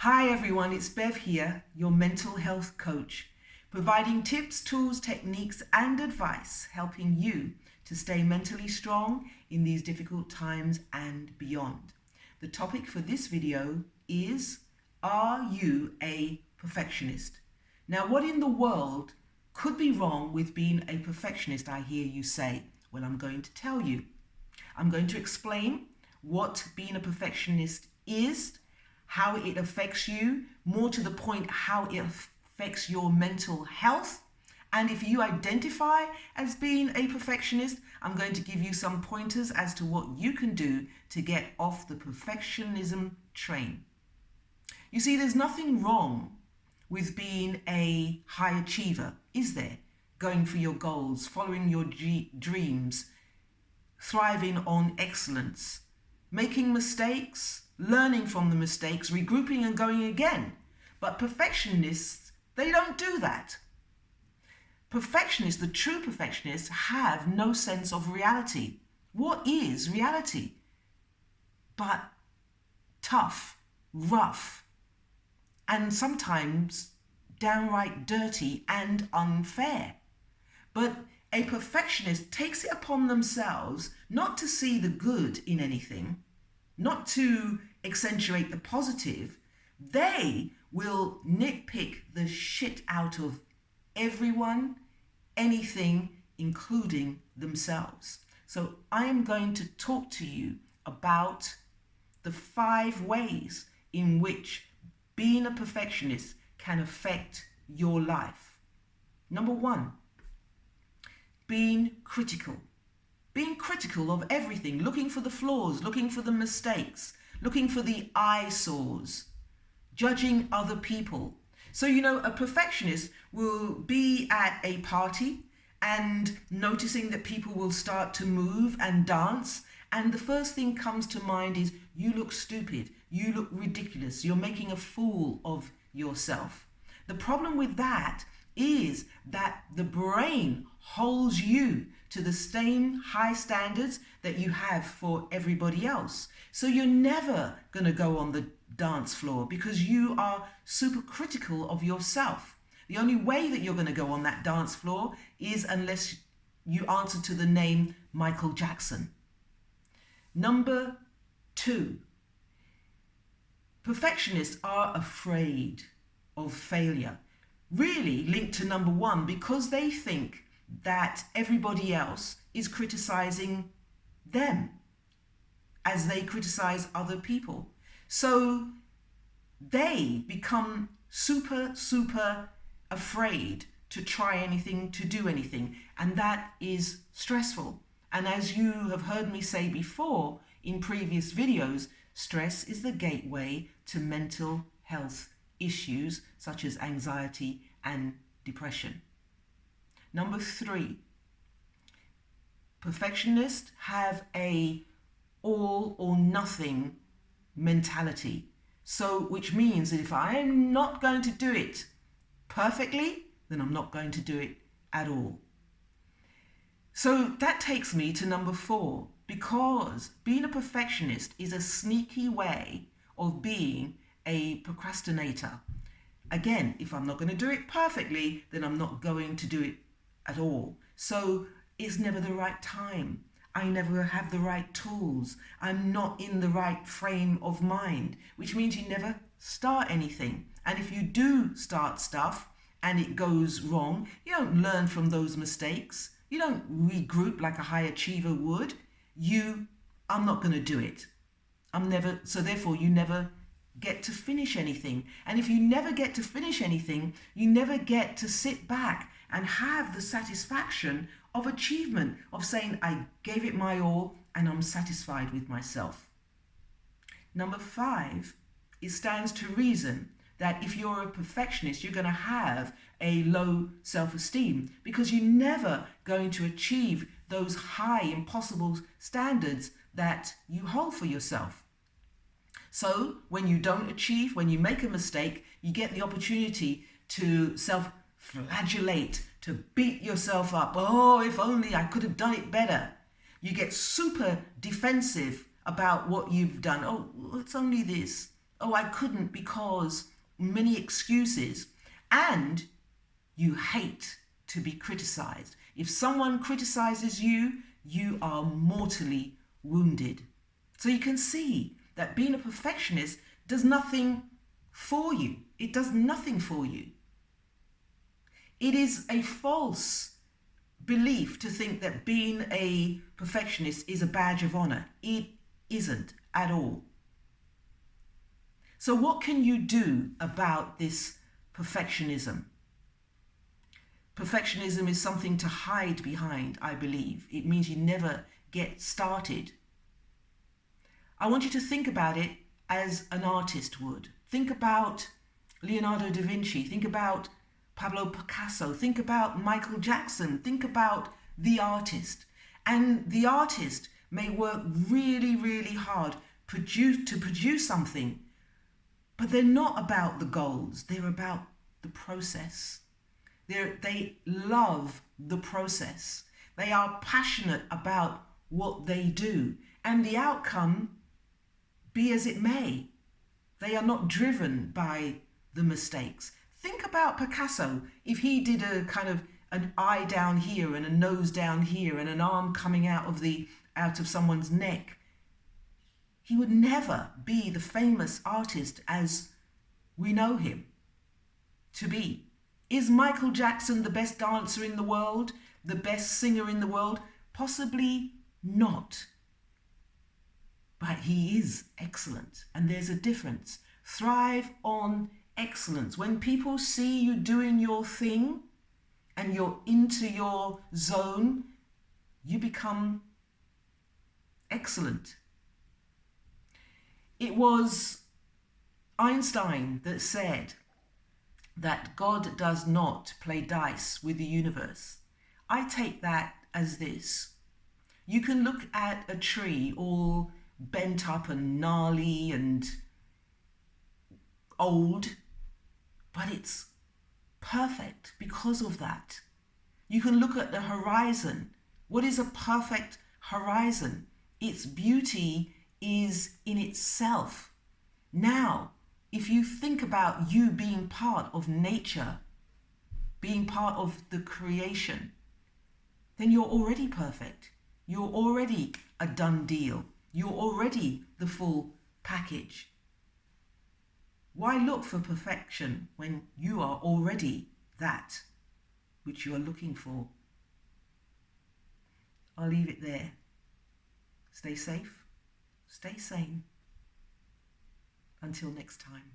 Hi everyone, it's Bev here, your mental health coach, providing tips, tools, techniques and advice, helping you to stay mentally strong in these difficult times and beyond. The topic for this video is, are you a perfectionist? Now, what in the world could be wrong with being a perfectionist, I hear you say? Well, I'm going to tell you. I'm going to explain what being a perfectionist is, how it affects you, more to the point, how it affects your mental health. And if you identify as being a perfectionist, I'm going to give you some pointers as to what you can do to get off the perfectionism train. You see, there's nothing wrong with being a high achiever, is there? Going for your goals, following your dreams, thriving on excellence, making mistakes, learning from the mistakes, regrouping and going again. But perfectionists, they don't do that. Perfectionists, the true perfectionists, have no sense of reality. What is reality? But tough, rough, and sometimes downright dirty and unfair. But a perfectionist takes it upon themselves not to see the good in anything, not to accentuate the positive. They will nitpick the shit out of everyone, anything, including themselves. So I am going to talk to you about the 5 ways in which being a perfectionist can affect your life. Number 1, being critical. Being critical of everything, looking for the flaws, looking for the mistakes, looking for the eyesores, judging other people. So, a perfectionist will be at a party and noticing that people will start to move and dance. And the first thing comes to mind is, you look stupid, you look ridiculous, you're making a fool of yourself. The problem with that is that the brain holds you to the same high standards that you have for everybody else. So you're never going to go on the dance floor because you are super critical of yourself. The only way that you're going to go on that dance floor is unless you answer to the name Michael Jackson. Number 2, perfectionists are afraid of failure. Really linked to number 1, because they think that everybody else is criticizing them as they criticize other people. So they become super afraid to try anything, to do anything, and that is stressful. And as you have heard me say before in previous videos, stress is the gateway to mental health issues such as anxiety and depression. Number 3, perfectionists have a all or nothing mentality. So, which means that if I am not going to do it perfectly, then I'm not going to do it at all. So that takes me to number 4, because being a perfectionist is a sneaky way of being a procrastinator. Again, if I'm not going to do it perfectly, then I'm not going to do it at all. So it's never the right time. I never have the right tools. I'm not in the right frame of mind, which means you never start anything. And if you do start stuff and it goes wrong, you don't learn from those mistakes. You don't regroup like a high achiever would. I'm not going to do it. So therefore you never get to finish anything. And if you never get to finish anything, you never get to sit back and have the satisfaction of achievement, of saying, I gave it my all and I'm satisfied with myself. Number 5, it stands to reason that if you're a perfectionist, you're going to have a low self-esteem because you're never going to achieve those high, impossible standards that you hold for yourself. So when you don't achieve, when you make a mistake, you get the opportunity to self-flagellate, to beat yourself up. Oh, if only I could have done it better. You get super defensive about what you've done. Oh, it's only this. oh, I couldn't because many excuses, and you hate to be criticized. If someone criticizes you, you are mortally wounded. So you can see that being a perfectionist does nothing for you. It does nothing for you. It is a false belief to think that being a perfectionist is a badge of honor. It isn't at all. So what can you do about this perfectionism? Perfectionism is something to hide behind, I believe. It means you never get started. I want you to think about it as an artist would. Think about Leonardo da Vinci. Think about Pablo Picasso. Think about Michael Jackson. Think about the artist. And the artist may work really, really hard to produce something, but they're not about the goals. They're about the process. They love the process. They are passionate about what they do. And the outcome, be as it may, they are not driven by the mistakes. Think about Picasso. If he did a kind of an eye down here and a nose down here and an arm coming out of someone's neck, he would never be the famous artist as we know him to be. Is Michael Jackson the best dancer in the world? The best singer in the world? Possibly not. But he is excellent, and there's a difference. Thrive on excellence. When people see you doing your thing and you're into your zone, you become excellent. It was Einstein that said that God does not play dice with the universe. I take that as this. You can look at a tree all bent up and gnarly and old, but it's perfect because of that. You can look at the horizon. What is a perfect horizon? Its beauty is in itself. Now, if you think about you being part of nature, being part of the creation, then you're already perfect. You're already a done deal. You're already the full package. Why look for perfection when you are already that which you are looking for? I'll leave it there. Stay safe, stay sane. Until next time.